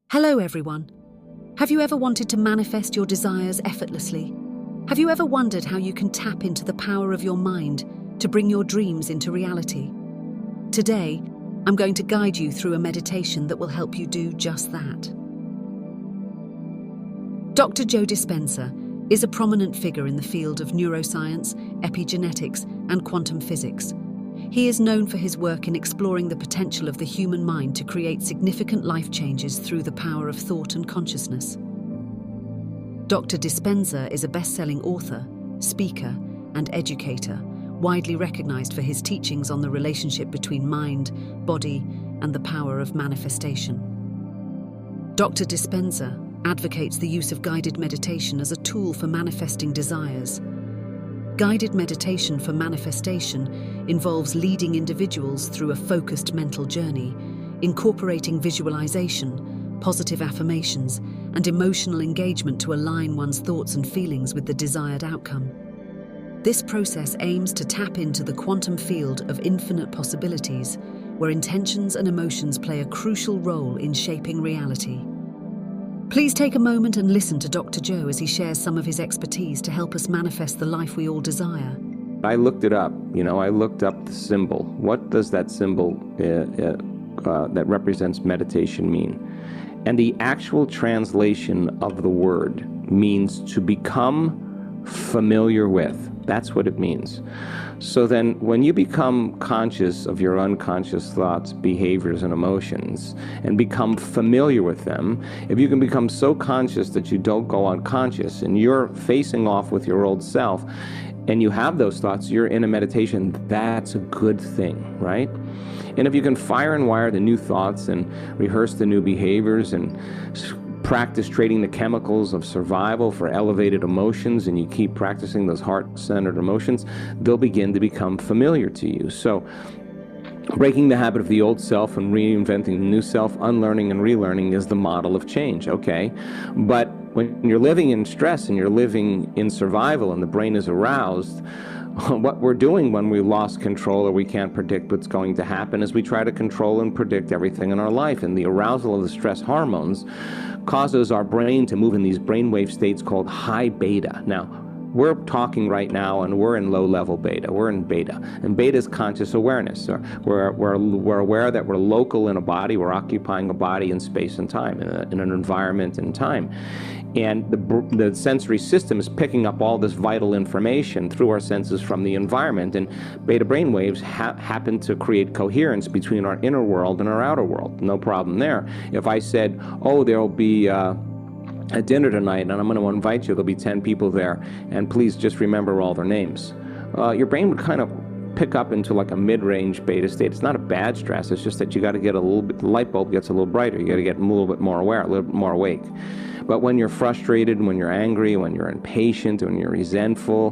Hello everyone. Have you ever wanted to manifest your desires effortlessly? Have you ever wondered how you can tap into the power of your mind to bring your dreams into reality? Today, I'm going to guide you through a meditation that will help you do just that. Dr. Joe Dispenza is a prominent figure in the field of neuroscience, epigenetics, and quantum physics. He is known for his work in exploring the potential of the human mind to create significant life changes through the power of thought and consciousness. Dr. Dispenza is a best-selling author, speaker, and educator, widely recognized for his teachings on the relationship between mind, body, and the power of manifestation. Dr. Dispenza advocates the use of guided meditation as a tool for manifesting desires. Guided meditation for manifestation involves leading individuals through a focused mental journey, incorporating visualization, positive affirmations, and emotional engagement to align one's thoughts and feelings with the desired outcome. This process aims to tap into the quantum field of infinite possibilities, where intentions and emotions play a crucial role in shaping reality. Please take a moment and listen to Dr. Joe as he shares some of his expertise to help us manifest the life we all desire. I looked it up. I looked up the symbol. What does that symbol that represents meditation mean? And the actual translation of the word means to become familiar with. That's what it means. So then when you become conscious of your unconscious thoughts, behaviors, and emotions, and become familiar with them, if you can become so conscious that you don't go unconscious and you're facing off with your old self, and you have those thoughts, you're in a meditation, that's a good thing, right? And if you can fire and wire the new thoughts and rehearse the new behaviors and practice trading the chemicals of survival for elevated emotions, and you keep practicing those heart-centered emotions, they'll begin to become familiar to you. So breaking the habit of the old self and reinventing the new self, unlearning and relearning is the model of change, okay? But when you're living in stress and you're living in survival and the brain is aroused, what we're doing when we lost control or we can't predict what's going to happen is we try to control and predict everything in our life. And the arousal of the stress hormones causes our brain to move in these brainwave states called high beta. Now, we're talking right now and we're in low-level beta. We're in beta. And beta is conscious awareness. We're aware that we're local in a body. We're occupying a body in space and time, in an environment and time. And the sensory system is picking up all this vital information through our senses from the environment. And beta brainwaves happen to create coherence between our inner world and our outer world. No problem there. If I said, oh, there'll be a dinner tonight, and I'm going to invite you. There'll be 10 people there, and please just remember all their names. Your brain would kind of pick up into like a mid-range beta state. It's not a bad stress. It's just that you got to get a little bit, the light bulb gets a little brighter. You got to get a little bit more aware, a little bit more awake. But when you're frustrated, when you're angry, when you're impatient, when you're resentful,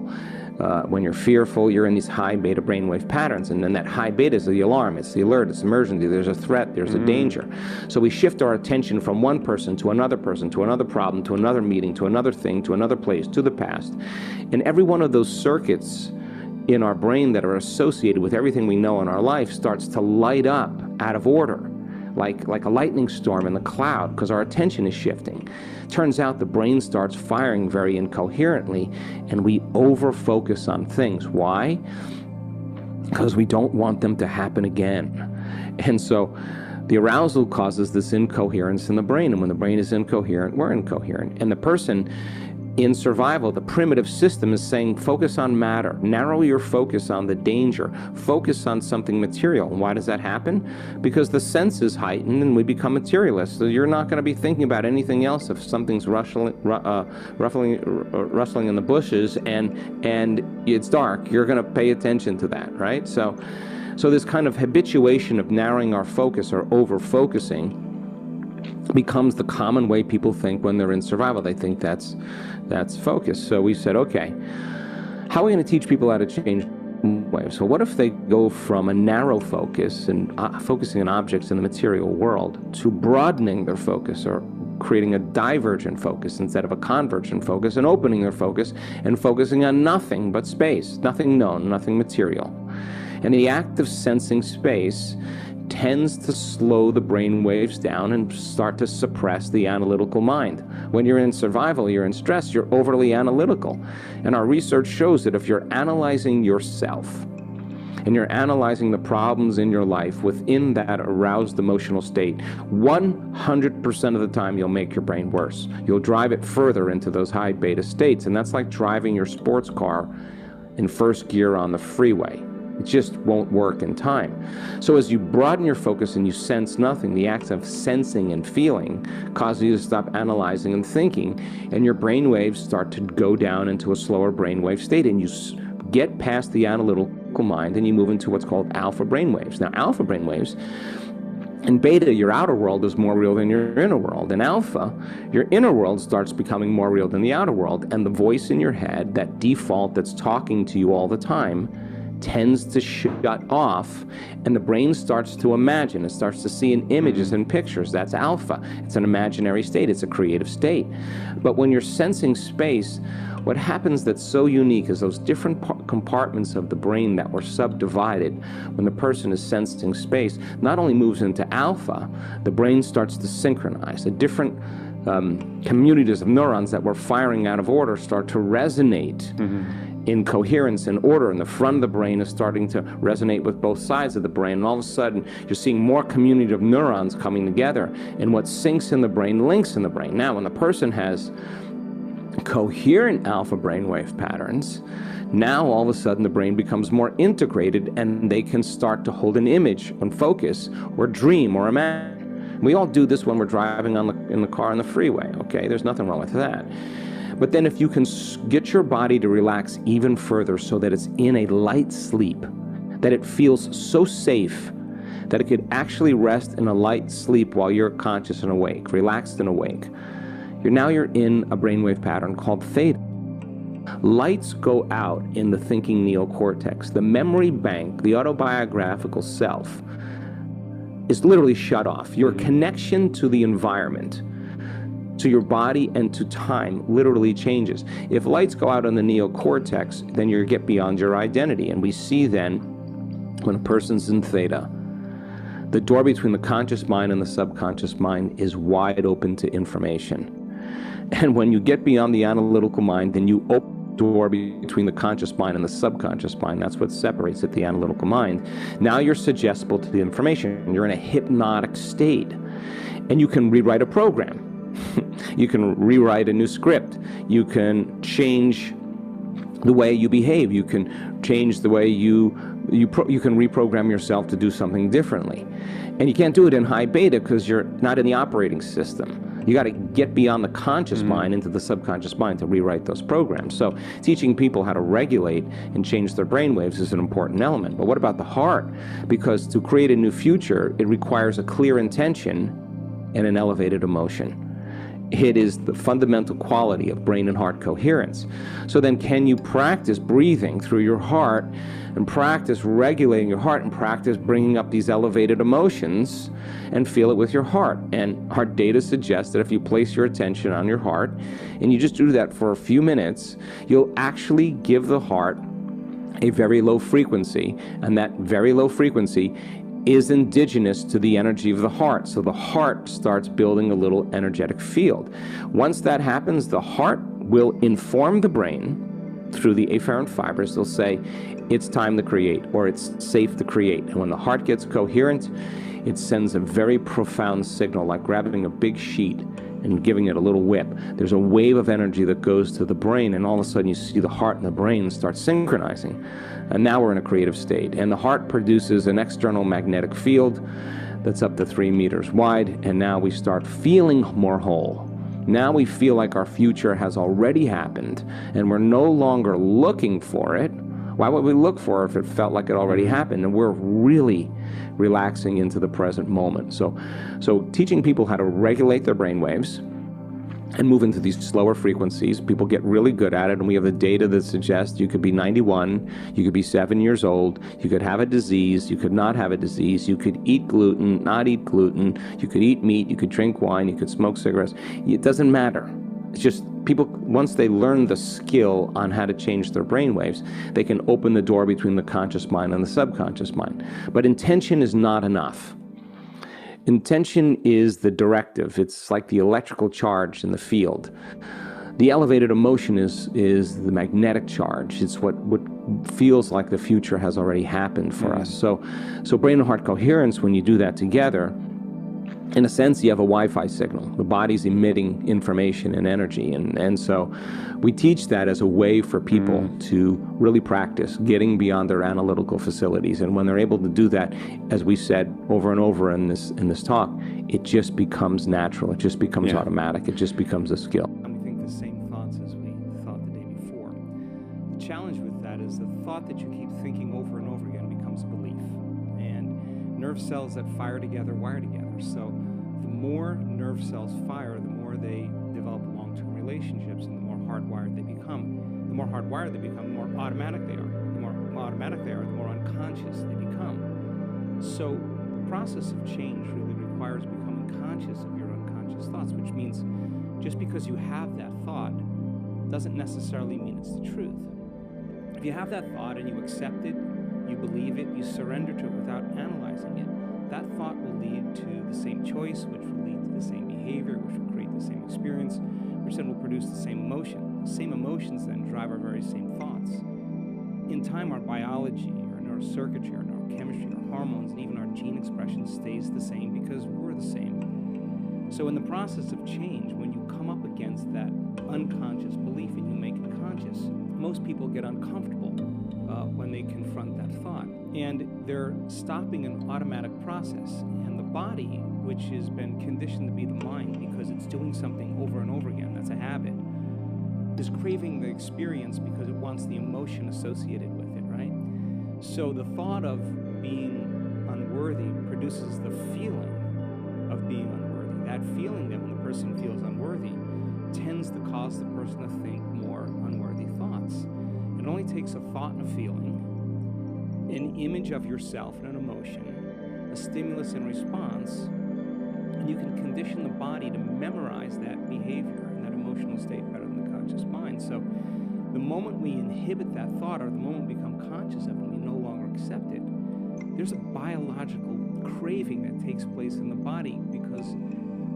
when you're fearful, you're in these high beta brainwave patterns. And then that high beta is the alarm, it's the alert, it's emergency, there's a threat, there's a danger. So we shift our attention from one person, to another problem, to another meeting, to another thing, to another place, to the past. And every one of those circuits in our brain that are associated with everything we know in our life starts to light up out of order, like a lightning storm in the cloud, because our attention is shifting. Turns out the brain starts firing very incoherently, and we over-focus on things. Why? Because we don't want them to happen again. And so the arousal causes this incoherence in the brain, and when the brain is incoherent, we're incoherent. And the person in survival, the primitive system is saying, focus on matter, narrow your focus on the danger, focus on something material. And why does that happen? Because the senses heighten and we become materialists. So you're not going to be thinking about anything else if something's rustling in the bushes and it's dark. You're going to pay attention to that, right? So this kind of habituation of narrowing our focus or over-focusing becomes the common way people think when they're in survival. They think that's focus. So we said, okay, how are we going to teach people how to change waves? So what if they go from a narrow focus and focusing on objects in the material world to broadening their focus, or creating a divergent focus instead of a convergent focus, and opening their focus and focusing on nothing but space, nothing known, nothing material. And the act of sensing space tends to slow the brain waves down and start to suppress the analytical mind. When you're in survival, you're in stress, you're overly analytical. And our research shows that if you're analyzing yourself and you're analyzing the problems in your life within that aroused emotional state, 100% of the time you'll make your brain worse. You'll drive it further into those high beta states. And that's like driving your sports car in first gear on the freeway. It just won't work in time. So as you broaden your focus and you sense nothing, the act of sensing and feeling causes you to stop analyzing and thinking, and your brain waves start to go down into a slower brainwave state, and you get past the analytical mind and you move into what's called alpha brainwaves. Now, alpha brainwaves, in beta, your outer world is more real than your inner world. In alpha, your inner world starts becoming more real than the outer world, and the voice in your head, that default that's talking to you all the time, tends to shut off, and the brain starts to imagine. It starts to see in images and pictures. That's alpha. It's an imaginary state. It's a creative state. But when you're sensing space, what happens that's so unique is those different compartments of the brain that were subdivided when the person is sensing space not only moves into alpha, the brain starts to synchronize. The different communities of neurons that were firing out of order start to resonate in coherence and order, and the front of the brain is starting to resonate with both sides of the brain, and all of a sudden you're seeing more community of neurons coming together, and what syncs in the brain links in the brain. Now, when the person has coherent alpha brainwave patterns, now all of a sudden the brain becomes more integrated, and they can start to hold an image and focus or dream or imagine. We all do this when we're driving in the car on the freeway, okay? There's nothing wrong with that. But then if you can get your body to relax even further so that it's in a light sleep, that it feels so safe that it could actually rest in a light sleep while you're conscious and awake, relaxed and awake, you're in a brainwave pattern called theta. Lights go out in the thinking neocortex. The memory bank, the autobiographical self, is literally shut off. Your connection to the environment, to your body and to time, literally changes. If lights go out on the neocortex, then you get beyond your identity. And we see then, when a person's in theta, the door between the conscious mind and the subconscious mind is wide open to information. And when you get beyond the analytical mind, then you open the door between the conscious mind and the subconscious mind. That's what separates it, the analytical mind. Now you're suggestible to the information. You're in a hypnotic state. And you can rewrite a program. You can rewrite a new script. You can change the way you behave. You can change the way you can reprogram yourself to do something differently. And you can't do it in high beta because you're not in the operating system. You got to get beyond the conscious mind into the subconscious mind to rewrite those programs. So teaching people how to regulate and change their brainwaves is an important element. But what about the heart? Because to create a new future, it requires a clear intention and an elevated emotion. It is the fundamental quality of brain and heart coherence. So then can you practice breathing through your heart and practice regulating your heart and practice bringing up these elevated emotions and feel it with your heart? And our data suggests that if you place your attention on your heart and you just do that for a few minutes, you'll actually give the heart a very low frequency, and that very low frequency is indigenous to the energy of the heart. So the heart starts building a little energetic field. Once that happens, the heart will inform the brain through the afferent fibers. They'll say, it's time to create, or it's safe to create. And when the heart gets coherent, it sends a very profound signal, like grabbing a big sheet and giving it a little whip. There's a wave of energy that goes to the brain, and all of a sudden you see the heart and the brain start synchronizing. And now we're in a creative state. And the heart produces an external magnetic field that's up to 3 meters wide, and now we start feeling more whole. Now we feel like our future has already happened, and we're no longer looking for it. Why would we look for it if it felt like it already happened? And we're really relaxing into the present moment. So teaching people how to regulate their brainwaves and move into these slower frequencies, people get really good at it, and we have the data that suggests you could be 91, you could be 7 years old, you could have a disease, you could not have a disease, you could eat gluten, not eat gluten, you could eat meat, you could drink wine, you could smoke cigarettes. It doesn't matter. It's just people, once they learn the skill on how to change their brainwaves, they can open the door between the conscious mind and the subconscious mind. But intention is not enough. Intention is the directive. It's like the electrical charge in the field. The elevated emotion is the magnetic charge. It's what feels like the future has already happened for us. So brain and heart coherence, when you do that together, in a sense, you have a Wi-Fi signal. The body's emitting information and energy. And so we teach that as a way for people to really practice getting beyond their analytical facilities. And when they're able to do that, as we said over and over in this talk, it just becomes natural. It just becomes automatic. It just becomes a skill. We think the same thoughts as we thought the day before. The challenge with that is the thought that you keep thinking over and over again becomes a belief. And nerve cells that fire together wire together. So the more nerve cells fire, the more they develop long-term relationships, and the more hardwired they become. The more hardwired they become, the more automatic they are. The more automatic they are, the more unconscious they become. So the process of change really requires becoming conscious of your unconscious thoughts, which means just because you have that thought doesn't necessarily mean it's the truth. If you have that thought and you accept it, you believe it, you surrender to it without analyzing it, that thought will lead to the same choice, which will lead to the same behavior, which will create the same experience, which then will produce the same emotion. The same emotions then drive our very same thoughts. In time, our biology, our neurocircuitry, our neurochemistry, our hormones, and even our gene expression stays the same because we're the same. So in the process of change, when you come up against that unconscious belief and you make it conscious, most people get uncomfortable when they confront that thought. And they're stopping an automatic process. And the body, which has been conditioned to be the mind because it's doing something over and over again, that's a habit, is craving the experience because it wants the emotion associated with it, right? So the thought of being unworthy produces the feeling of being unworthy. That feeling that when the person feels unworthy tends to cause the person to think more unworthy thoughts. It only takes a thought and a feeling, an image of yourself and an emotion, a stimulus and response, and you can condition the body to memorize that behavior and that emotional state better than the conscious mind. So the moment we inhibit that thought, or the moment we become conscious of it and we no longer accept it, there's a biological craving that takes place in the body because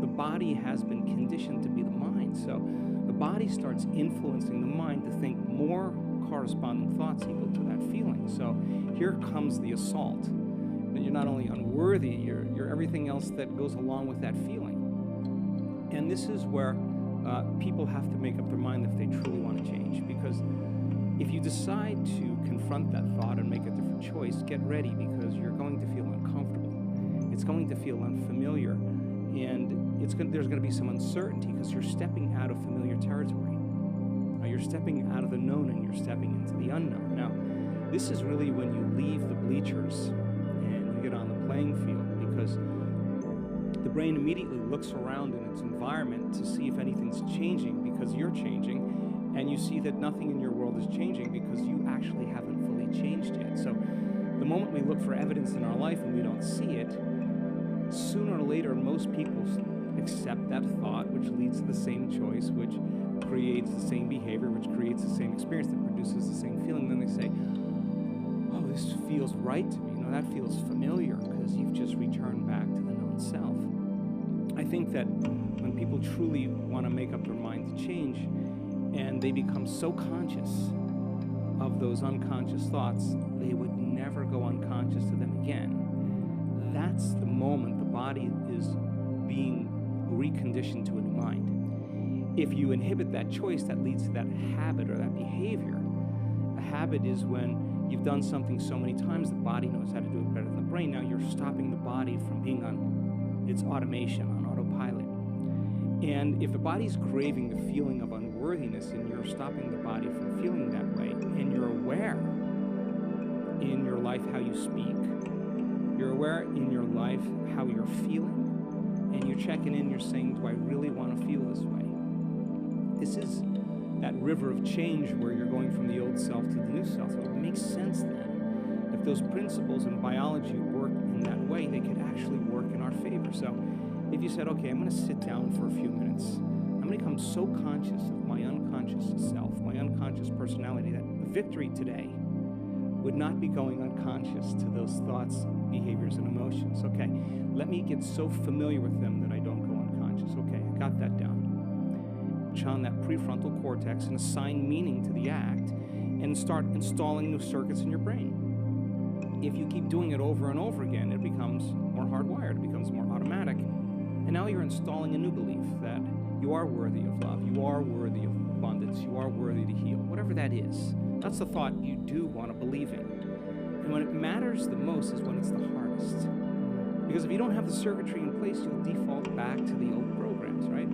the body has been conditioned to be the mind. So the body starts influencing the mind to think more corresponding thoughts equal to that feeling. So here comes the assault. That you're not only unworthy, you're everything else that goes along with that feeling. And this is where people have to make up their mind if they truly want to change. Because if you decide to confront that thought and make a different choice, get ready, because you're going to feel uncomfortable. It's going to feel unfamiliar, and there's going to be some uncertainty because you're stepping out of familiar territory. You're stepping out of the known and you're stepping into the unknown. Now, this is really when you leave the bleachers and you get on the playing field, because the brain immediately looks around in its environment to see if anything's changing because you're changing, and you see that nothing in your world is changing because you actually haven't fully changed yet. So the moment we look for evidence in our life and we don't see it, sooner or later most people accept that thought, which leads to the same choice, which creates the same behavior, which creates the same experience, that produces the same feeling. Then they say, oh, this feels right to me. You know, that feels familiar, because you've just returned back to the known self. I think that when people truly want to make up their mind to change, and they become so conscious of those unconscious thoughts, they would never go unconscious to them again. That's the moment the body is being reconditioned to a new mind. If you inhibit that choice, that leads to that habit or that behavior. A habit is when you've done something so many times, the body knows how to do it better than the brain. Now you're stopping the body from being on its automation, on autopilot. And if the body's craving the feeling of unworthiness, and you're stopping the body from feeling that way, and you're aware in your life how you speak, you're aware in your life how you're feeling, and you're checking in, you're saying, do I really want to feel this way? This is that river of change where you're going from the old self to the new self. So it makes sense then. If those principles in biology work in that way, they could actually work in our favor. So if you said, okay, I'm going to sit down for a few minutes, I'm going to become so conscious of my unconscious self, my unconscious personality, that victory today would not be going unconscious to those thoughts behaviors and emotions. Okay, let me get so familiar with them that I don't go unconscious. Okay, I got that down. On that prefrontal cortex and assign meaning to the act and start installing new circuits in your brain. If you keep doing it over and over again, it becomes more hardwired, it becomes more automatic. And now you're installing a new belief that you are worthy of love, you are worthy of abundance, you are worthy to heal, whatever that is. That's the thought you do want to believe in. And when it matters the most is when it's the hardest. Because if you don't have the circuitry in place, you'll default back to the old programs, right?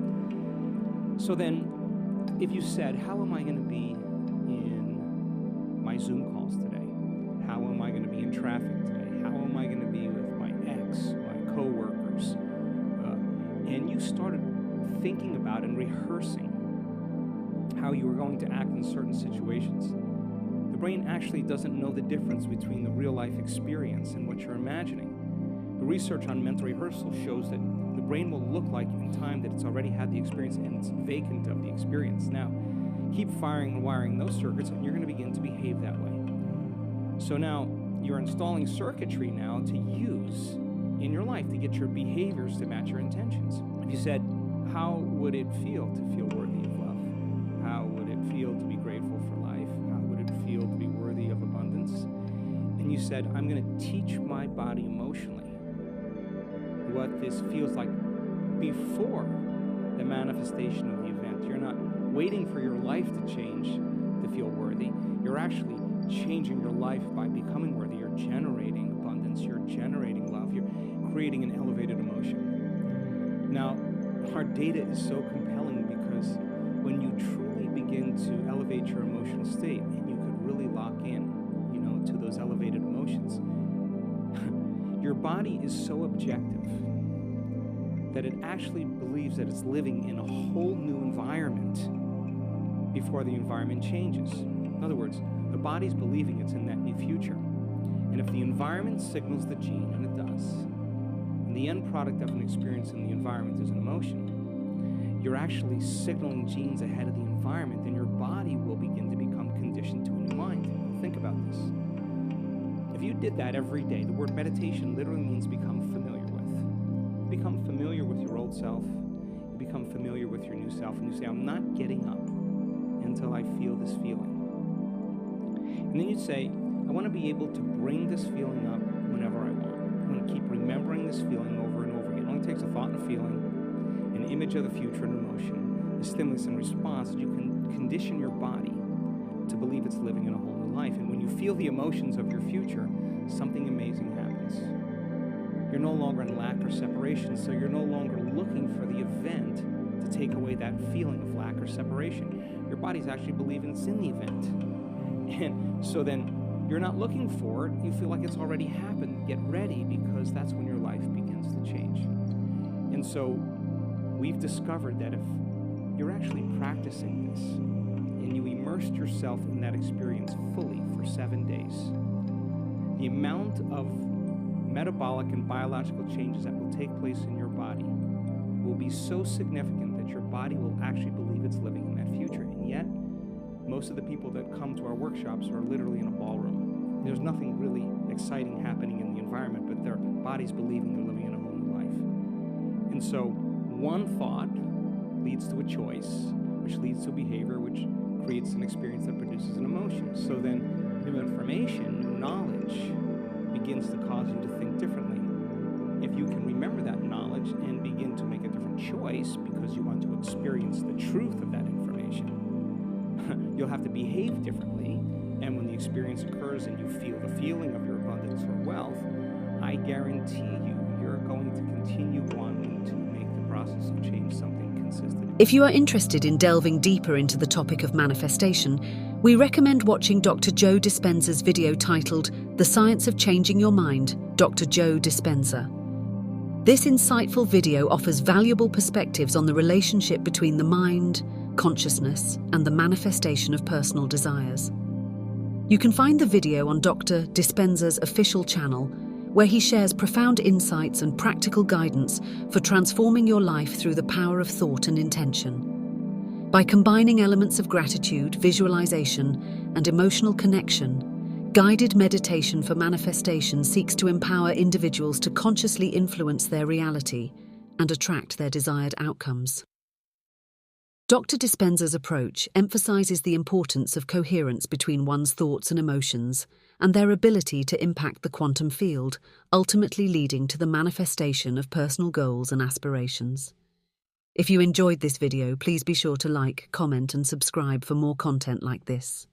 So then, if you said, how am I going to be in my Zoom calls today? How am I going to be in traffic today? How am I going to be with my ex, my coworkers? And you started thinking about and rehearsing how you were going to act in certain situations. The brain actually doesn't know the difference between the real life experience and what you're imagining. The research on mental rehearsal shows that the brain will look like in time that it's already had the experience and it's vacant of the experience. Now, keep firing and wiring those circuits and you're going to begin to behave that way. So now you're installing circuitry now to use in your life to get your behaviors to match your intentions. If you said, how would it feel to feel worthy of love? How would it feel to be grateful for life? How would it feel to be worthy of abundance? And you said, I'm going to teach my body emotionally what this feels like before the manifestation of the event. You're not waiting for your life to change to feel worthy. You're actually changing your life by becoming worthy. You're generating abundance. You're generating love. You're creating an elevated emotion. Now, our data is so compelling because when you truly begin to elevate your emotional state, and you could really lock in, to those elevated emotions, your body is so objective that it actually believes that it's living in a whole new environment before the environment changes. In other words, the body's believing it's in that new future. And if the environment signals the gene, and it does, and the end product of an experience in the environment is an emotion, you're actually signaling genes ahead of the environment, and your body will begin to become conditioned to a new mind. Think about this. If you did that every day, the word meditation literally means become familiar with. You become familiar with your old self, you become familiar with your new self, and you say, I'm not getting up until I feel this feeling. And then you'd say, I want to be able to bring this feeling up whenever I want. I want to keep remembering this feeling over and over again. It only takes a thought and a feeling, an image of the future and emotion, a stimulus and response, that you can condition your body to believe it's living in a whole new life. And when you feel the emotions of your future, something amazing happens. You're no longer in lack or separation, so you're no longer looking for the event to take away that feeling of lack or separation. Your body's actually believing it's in the event. And so then you're not looking for it, you feel like it's already happened. Get ready, because that's when your life begins to change. And so we've discovered that if you're actually practicing this and you immersed yourself in that experience fully for 7 days, the amount of metabolic and biological changes that will take place in your body will be so significant that your body will actually believe it's living in that future. And yet, most of the people that come to our workshops are literally in a ballroom. There's nothing really exciting happening in the environment, but their body's believing they're living in a whole new life. And so one thought leads to a choice, which leads to a behavior, which creates an experience that produces an emotion. So then new information, new knowledge begins to cause you to think differently. If you can remember that knowledge and begin to make a different choice because you want to experience the truth of that information, you'll have to behave differently. And when the experience occurs and you feel the feeling of your abundance or wealth, I guarantee you're going to continue wanting to make the process of change something consistent. If you are interested in delving deeper into the topic of manifestation, we recommend watching Dr. Joe Dispenza's video titled The Science of Changing Your Mind, Dr. Joe Dispenza. This insightful video offers valuable perspectives on the relationship between the mind, consciousness, and the manifestation of personal desires. You can find the video on Dr. Dispenza's official channel, where he shares profound insights and practical guidance for transforming your life through the power of thought and intention. By combining elements of gratitude, visualization, and emotional connection, Guided meditation for manifestation seeks to empower individuals to consciously influence their reality and attract their desired outcomes. Dr. Dispenza's approach emphasizes the importance of coherence between one's thoughts and emotions and their ability to impact the quantum field, ultimately leading to the manifestation of personal goals and aspirations. If you enjoyed this video, please be sure to like, comment, and subscribe for more content like this.